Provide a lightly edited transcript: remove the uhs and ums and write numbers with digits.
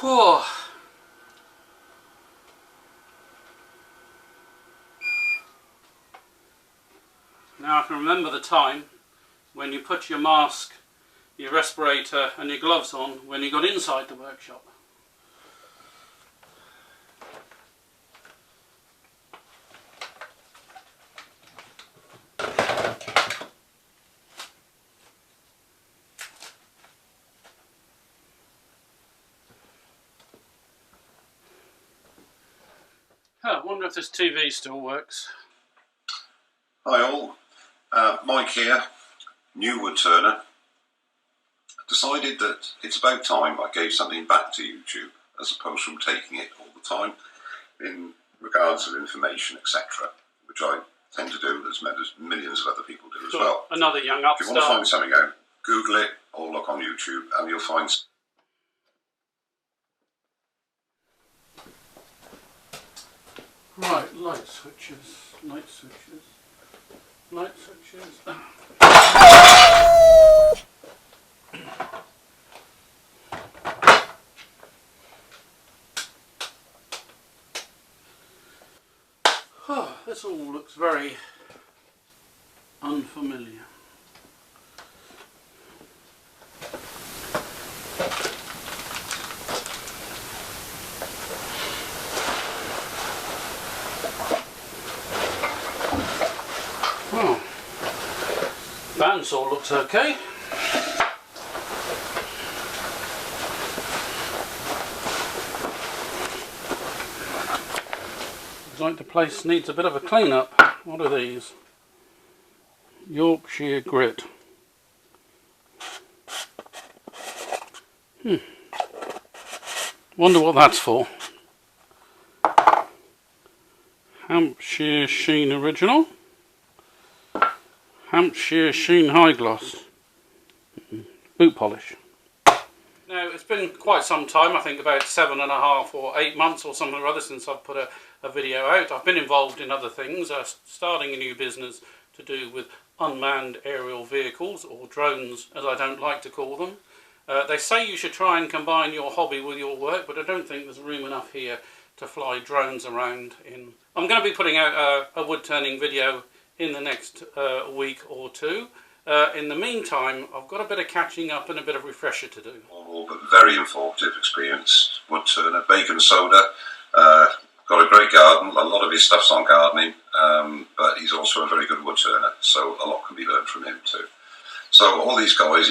Whew. Now I can remember the time when you put your mask, your respirator and your gloves on when you got inside the workshop. I wonder if this TV still works. Hi all, Mike here, new Woodturner. Decided that it's about time I gave something back to YouTube as opposed from taking it all the time in regards of information, etc., which I tend to do as millions of other people do as well. Another young upstart. If you want to find something out, Google it or look on YouTube and you'll find. Right, light switches, light switches, light switches. Oh, this all looks very unfamiliar. Oh, bandsaw looks okay. Looks like the place needs a bit of a clean up. What are these? Yorkshire grit. Wonder what that's for. Hampshire Sheen Original. Hampshire Sheen High Gloss. Boot polish. Now it's been quite some time, I think about 7.5 or 8 months or something or other since I've put a video out. I've been involved in other things, starting a new business to do with unmanned aerial vehicles, or drones as I don't like to call them. They say you should try and combine your hobby with your work, but I don't think there's room enough here to fly drones around in. I'm going to be putting out a wood turning video in the next week or two. In the meantime, I've got a bit of catching up and a bit of refresher to do. All but very informative experience, Woodturner, bacon soda, got a great garden, a lot of his stuff's on gardening, but he's also a very good woodturner, so a lot can be learned from him too. So all these guys